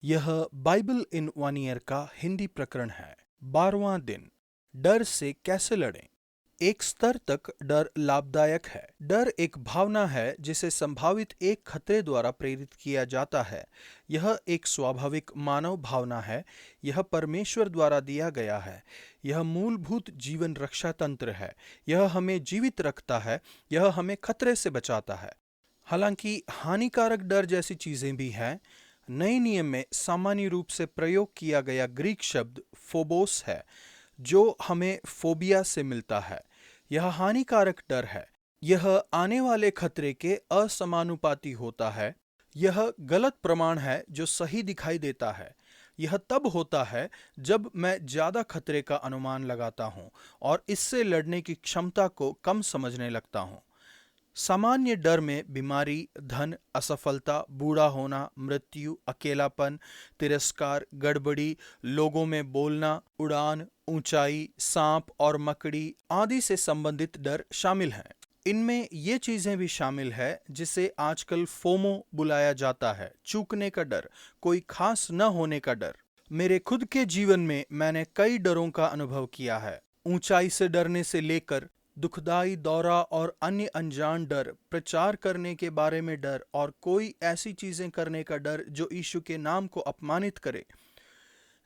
यह Bible in one year का हिंदी प्रकरण है। 12वां दिन। डर से कैसे लड़ें। एक स्तर तक डर लाभदायक है। डर एक भावना है जिसे संभावित एक खतरे द्वारा प्रेरित किया जाता है। यह एक स्वाभाविक मानव भावना है। यह परमेश्वर द्वारा दिया गया है। यह मूलभूत जीवन रक्षा तंत्र है। यह हमें जीवित रखता है। यह हमें खतरे से बचाता है। हालांकि हानिकारक डर जैसी चीजें भी हैं। नए नियम में सामान्य रूप से प्रयोग किया गया ग्रीक शब्द फोबोस है, जो हमें फोबिया से मिलता है। यह हानिकारक डर है। यह आने वाले खतरे के असमानुपाती होता है। यह गलत प्रमाण है जो सही दिखाई देता है। यह तब होता है जब मैं ज्यादा खतरे का अनुमान लगाता हूं और इससे लड़ने की क्षमता को कम समझने लगता हूं। सामान्य डर में बीमारी, धन, असफलता, बूढ़ा होना, मृत्यु, अकेलापन, तिरस्कार, गड़बड़ी, लोगों में बोलना, उड़ान, ऊंचाई, सांप और मकड़ी आदि से संबंधित डर शामिल हैं। इनमें ये चीजें भी शामिल है जिसे आजकल फोमो बुलाया जाता है, चूकने का डर, कोई खास न होने का डर। मेरे खुद के जीवन में मैंने कई डरों का अनुभव किया है। ऊंचाई से डरने से लेकर दुखदाई दौरा और अन्य अनजान डर, प्रचार करने के बारे में डर और कोई ऐसी चीजें करने का डर जो यीशु के नाम को अपमानित करे,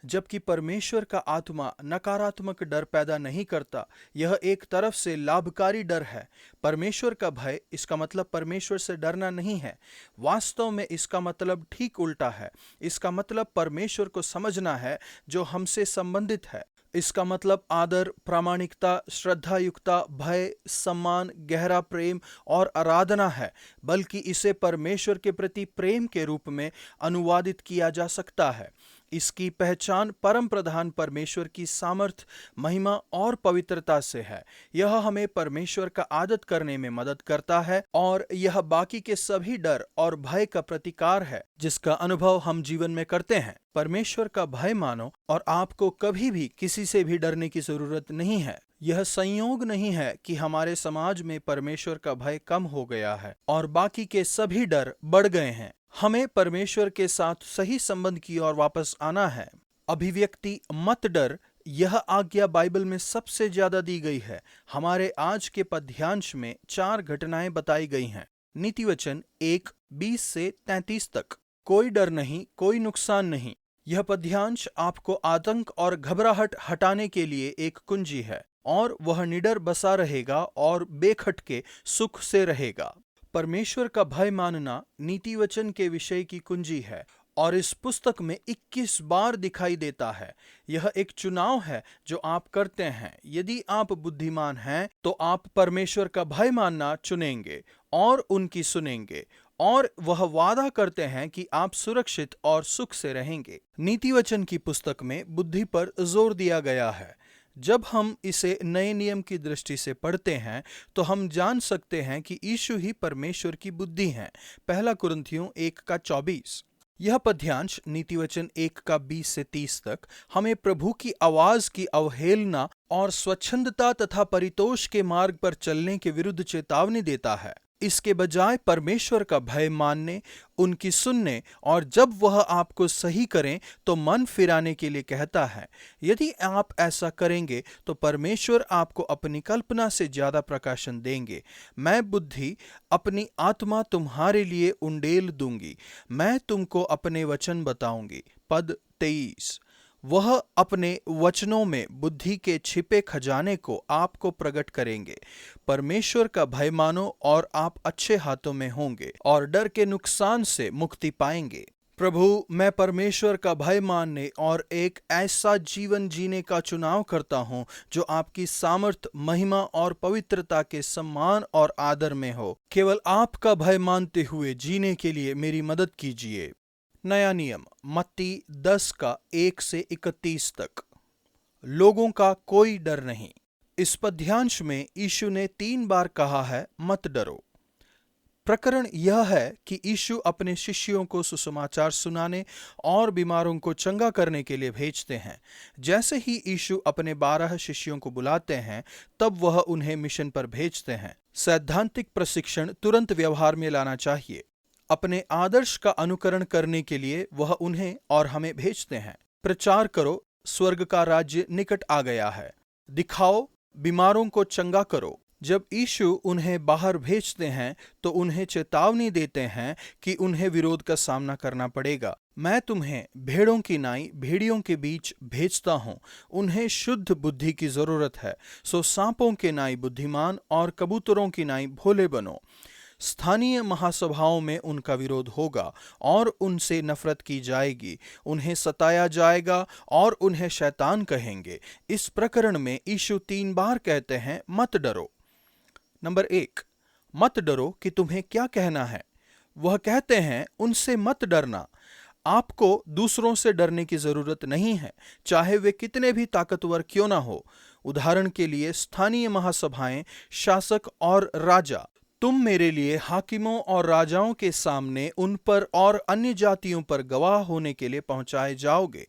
जबकि परमेश्वर का आत्मा नकारात्मक डर पैदा नहीं करता। यह एक तरफ से लाभकारी डर है। परमेश्वर का भय, इसका मतलब परमेश्वर से डरना नहीं है। वास्तव में इसका मतलब ठीक उल्टा है। इसका मतलब परमेश्वर को समझना है जो हमसे संबंधित है। इसका मतलब आदर, प्रामाणिकता, श्रद्धायुक्ता, भय, सम्मान, गहरा प्रेम और आराधना है। बल्कि इसे परमेश्वर के प्रति प्रेम के रूप में अनुवादित किया जा सकता है। इसकी पहचान परम प्रधान परमेश्वर की सामर्थ, महिमा और पवित्रता से है। यह हमें परमेश्वर का आदत करने में मदद करता है और यह बाकी के सभी डर और भय का प्रतिकार है जिसका अनुभव हम जीवन में करते हैं। परमेश्वर का भय मानो और आपको कभी भी किसी से भी डरने की जरूरत नहीं है। यह संयोग नहीं है कि हमारे समाज में परमेश्वर का भय कम हो गया है और बाकी के सभी डर बढ़ गए हैं। हमें परमेश्वर के साथ सही संबंध की ओर वापस आना है। अभिव्यक्ति मत डर, यह आज्ञा बाइबल में सबसे ज्यादा दी गई है। हमारे आज के पद्यांश में 4 घटनाएं बताई गई हैं। नीतिवचन 1:20 से 33 तक। कोई डर नहीं, कोई नुकसान नहीं। यह पद्यांश आपको आतंक और घबराहट हटाने के लिए एक कुंजी है और वह निडर बसा रहेगा और बेखटके सुख से रहेगा। परमेश्वर का भय मानना नीतिवचन के विषय की कुंजी है और इस पुस्तक में 21 बार दिखाई देता है। यह एक चुनाव है जो आप करते हैं। यदि आप बुद्धिमान हैं तो आप परमेश्वर का भय मानना चुनेंगे और उनकी सुनेंगे, और वह वादा करते हैं कि आप सुरक्षित और सुख से रहेंगे। नीतिवचन की पुस्तक में बुद्धि पर जोर दिया गया है। जब हम इसे नए नियम की दृष्टि से पढ़ते हैं तो हम जान सकते हैं कि यीशु ही परमेश्वर की बुद्धि है। 1 कुरिन्थियों 1:24। यह पद्यांश नीतिवचन 1:20 से 30 तक हमें प्रभु की आवाज की अवहेलना और स्वच्छंदता तथा परितोष के मार्ग पर चलने के विरुद्ध चेतावनी देता है। इसके बजाय परमेश्वर का भय मानने, उनकी सुनने और जब वह आपको सही करें तो मन फिराने के लिए कहता है। यदि आप ऐसा करेंगे तो परमेश्वर आपको अपनी कल्पना से ज्यादा प्रकाशन देंगे। मैं बुद्धि, अपनी आत्मा तुम्हारे लिए उंडेल दूंगी। मैं तुमको अपने वचन बताऊंगी। पद 23। वह अपने वचनों में बुद्धि के छिपे खजाने को आपको प्रकट करेंगे। परमेश्वर का भय मानो और आप अच्छे हाथों में होंगे और डर के नुकसान से मुक्ति पाएंगे। प्रभु, मैं परमेश्वर का भय मानने और एक ऐसा जीवन जीने का चुनाव करता हूँ जो आपकी सामर्थ, महिमा और पवित्रता के सम्मान और आदर में हो। केवल आपका भय मानते हुए जीने के लिए मेरी मदद कीजिए। नया नियम मत्ती 10:1 से 31 तक। लोगों का कोई डर नहीं। इस पद्यांश में यीशु ने 3 बार कहा है मत डरो। प्रकरण यह है कि यीशु अपने शिष्यों को सुसमाचार सुनाने और बीमारों को चंगा करने के लिए भेजते हैं। जैसे ही यीशु अपने 12 शिष्यों को बुलाते हैं तब वह उन्हें मिशन पर भेजते हैं। सैद्धांतिक प्रशिक्षण तुरंत व्यवहार में लाना चाहिए। अपने आदर्श का अनुकरण करने के लिए वह उन्हें और हमें भेजते हैं। प्रचार करो, स्वर्ग का राज्य निकट आ गया है। दिखाओ, बीमारों को चंगा करो। जब यीशु उन्हें बाहर भेजते हैं तो उन्हें चेतावनी देते हैं कि उन्हें विरोध का सामना करना पड़ेगा। मैं तुम्हें भेड़ों की नाई भेड़ियों के बीच भेजता हूँ। उन्हें शुद्ध बुद्धि की जरूरत है, सो सांपों के नाई बुद्धिमान और कबूतरों की नाई भोले बनो। स्थानीय महासभाओं में उनका विरोध होगा और उनसे नफरत की जाएगी। उन्हें सताया जाएगा और उन्हें शैतान कहेंगे। इस प्रकरण में यीशु 3 बार कहते हैं, मत डरो। नंबर 1, मत डरो कि तुम्हें क्या कहना है। वह कहते हैं, उनसे मत डरना। आपको दूसरों से डरने की जरूरत नहीं है, चाहे वे कितने भी ताकतवर क्यों ना हो। उदाहरण के लिए स्थानीय महासभाएं, शासक और राजा। तुम मेरे लिए हाकिमों और राजाओं के सामने उन पर और अन्य जातियों पर गवाह होने के लिए पहुंचाए जाओगे।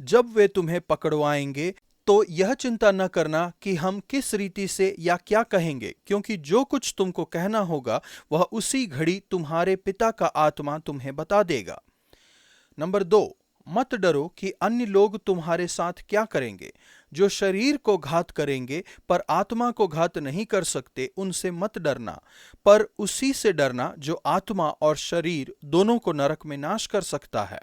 जब वे तुम्हें पकड़वाएंगे तो यह चिंता न करना कि हम किस रीति से या क्या कहेंगे, क्योंकि जो कुछ तुमको कहना होगा वह उसी घड़ी तुम्हारे पिता का आत्मा तुम्हें बता देगा। नंबर 2, मत डरो कि अन्य लोग तुम्हारे साथ क्या करेंगे। जो शरीर को घात करेंगे पर आत्मा को घात नहीं कर सकते, उनसे मत डरना, पर उसी से डरना जो आत्मा और शरीर दोनों को नरक में नाश कर सकता है।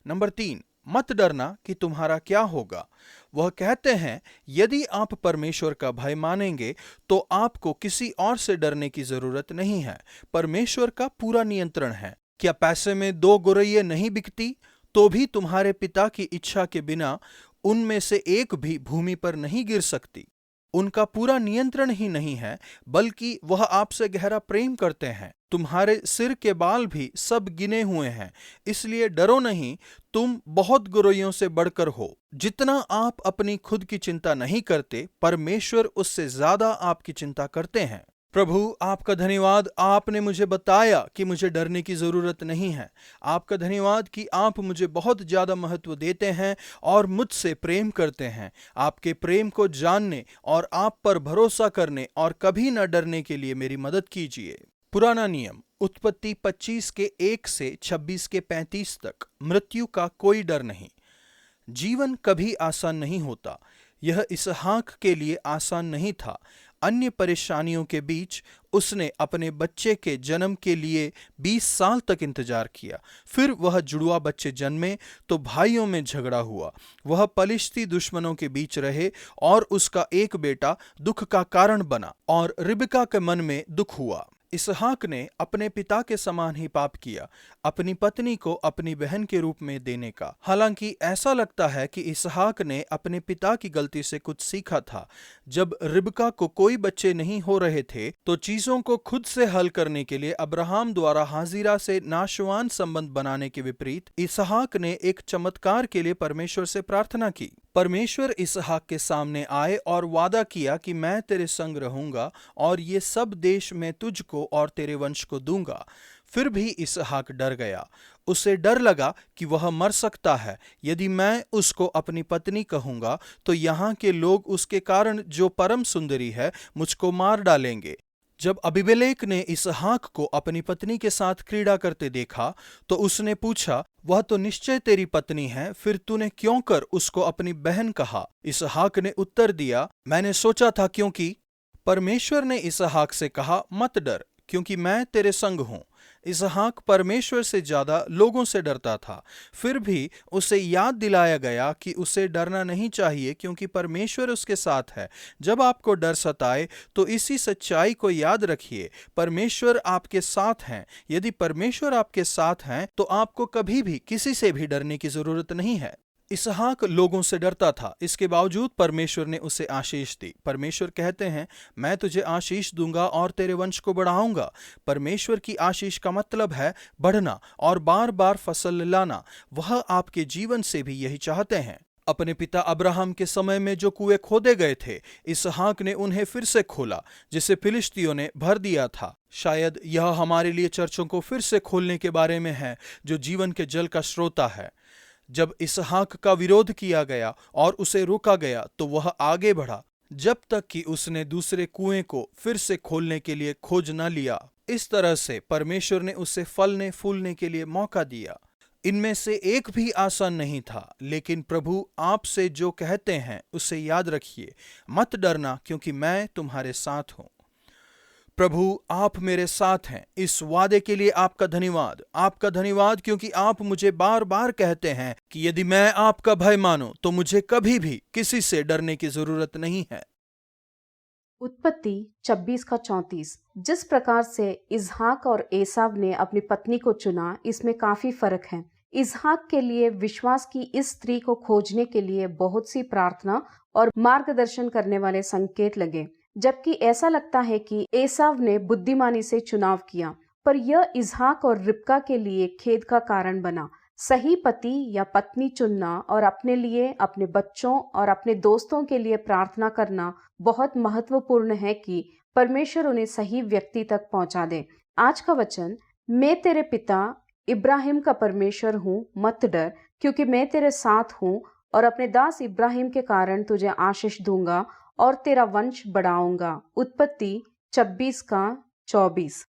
नंबर 3, मत डरना कि तुम्हारा क्या होगा। वह कहते हैं, यदि आप परमेश्वर का भय मानेंगे तो आपको किसी और से डरने की जरूरत नहीं है। परमेश्वर का पूरा नियंत्रण है। क्या पैसे में 2 गौरैया नहीं बिकती? तो भी तुम्हारे पिता की इच्छा के बिना उनमें से एक भी भूमि पर नहीं गिर सकती। उनका पूरा नियंत्रण ही नहीं है, बल्कि वह आपसे गहरा प्रेम करते हैं। तुम्हारे सिर के बाल भी सब गिने हुए हैं, इसलिए डरो नहीं, तुम बहुत गौरैयों से बढ़कर हो। जितना आप अपनी खुद की चिंता नहीं करते, परमेश्वर उससे ज्यादा आपकी चिंता करते हैं। प्रभु, आपका धन्यवाद, आपने मुझे बताया कि मुझे डरने की जरूरत नहीं है। आपका धन्यवाद कि आप मुझे बहुत ज्यादा महत्व देते हैं और मुझसे प्रेम करते हैं। आपके प्रेम को जानने और आप पर भरोसा करने और कभी न डरने के लिए मेरी मदद कीजिए। पुराना नियम, उत्पत्ति 25 के 1 से 26 के 35 तक। मृत्यु का कोई डर नहीं। जीवन कभी आसान नहीं होता। यह इसहाक के लिए आसान नहीं था। अन्य परेशानियों के बीच उसने अपने बच्चे के जन्म के लिए 20 साल तक इंतजार किया। फिर वह जुड़वा बच्चे जन्मे तो भाइयों में झगड़ा हुआ। वह पलिश्ती दुश्मनों के बीच रहे और उसका एक बेटा दुख का कारण बना और रिबका के मन में दुख हुआ। इसहाक ने अपने पिता के समान ही पाप किया, अपनी पत्नी को अपनी बहन के रूप में देने का। हालांकि ऐसा लगता है कि इसहाक ने अपने पिता की गलती से कुछ सीखा था। जब रिबका को कोई बच्चे नहीं हो रहे थे तो चीजों को खुद से हल करने के लिए अब्राहम द्वारा हाजिरा से नाशवान संबंध बनाने के विपरीत इसहाक ने एक चमत्कार के लिए परमेश्वर से प्रार्थना की। परमेश्वर इसहाक के सामने आए और वादा किया कि मैं तेरे संग रहूंगा और ये सब देश मैं तुझको और तेरे वंश को दूंगा। फिर भी इसहाक डर गया। उसे डर लगा कि वह मर सकता है। यदि मैं उसको अपनी पत्नी कहूंगा तो यहाँ के लोग उसके कारण, जो परम सुंदरी है, मुझको मार डालेंगे। जब अबीमेलेक ने इसहाक को अपनी पत्नी के साथ क्रीड़ा करते देखा तो उसने पूछा, वह तो निश्चय तेरी पत्नी है, फिर तूने क्यों कर उसको अपनी बहन कहा? इसहाक ने उत्तर दिया, मैंने सोचा था क्योंकि परमेश्वर ने इसहाक से कहा, मत डर, क्योंकि मैं तेरे संग हूं। इसहाक परमेश्वर से ज्यादा लोगों से डरता था। फिर भी उसे याद दिलाया गया कि उसे डरना नहीं चाहिए, क्योंकि परमेश्वर उसके साथ है। जब आपको डर सताए तो इसी सच्चाई को याद रखिए, परमेश्वर आपके साथ हैं। यदि परमेश्वर आपके साथ हैं तो आपको कभी भी किसी से भी डरने की जरूरत नहीं है। इसहाक लोगों से डरता था, इसके बावजूद परमेश्वर ने उसे आशीष दी। परमेश्वर कहते हैं, मैं तुझे आशीष दूंगा और तेरे वंश को बढ़ाऊंगा। परमेश्वर की आशीष का मतलब है बढ़ना और बार बार फसल लाना। वह आपके जीवन से भी यही चाहते हैं। अपने पिता अब्राहम के समय में जो कुएं खोदे गए थे, इसहाक ने उन्हें फिर से खोला, जिसे फिलिस्तियों ने भर दिया था। शायद यह हमारे लिए चर्चों को फिर से खोलने के बारे में है, जो जीवन के जल का स्रोता है। जब इसहाक का विरोध किया गया और उसे रोका गया तो वह आगे बढ़ा, जब तक कि उसने दूसरे कुएं को फिर से खोलने के लिए खोज न लिया। इस तरह से परमेश्वर ने उसे फलने फूलने के लिए मौका दिया। इनमें से एक भी आसान नहीं था, लेकिन प्रभु आपसे जो कहते हैं उसे याद रखिए। मत डरना, क्योंकि मैं तुम्हारे साथ हूं। प्रभु, आप मेरे साथ हैं, इस वादे के लिए आपका धन्यवाद। आपका धन्यवाद क्योंकि आप मुझे बार बार कहते हैं कि यदि मैं आपका भय मानूं तो मुझे कभी भी किसी से डरने की जरूरत नहीं है। उत्पत्ति 26 का 34। जिस प्रकार से इसहाक और एसाव ने अपनी पत्नी को चुना, इसमें काफी फर्क है। इसहाक के लिए विश्वास की इस स्त्री को खोजने के लिए बहुत सी प्रार्थना और मार्गदर्शन करने वाले संकेत लगे, जबकि ऐसा लगता है कि एसाव ने बुद्धिमानी से चुनाव किया, पर यह इसहाक और रिबका के लिए खेद का कारण बना। सही पति या पत्नी चुनना और अपने लिए, अपने बच्चों और अपने दोस्तों के लिए प्रार्थना करना बहुत महत्वपूर्ण है कि परमेश्वर उन्हें सही व्यक्ति तक पहुंचा दे। आज का वचन, मैं तेरे पिता इब्राहिम का परमेश्वर हूँ, मत डर, क्योंकि मैं तेरे साथ हूँ और अपने दास इब्राहिम के कारण तुझे आशीष दूंगा और तेरा वंश बढ़ाऊंगा। उत्पत्ति 26 का 24।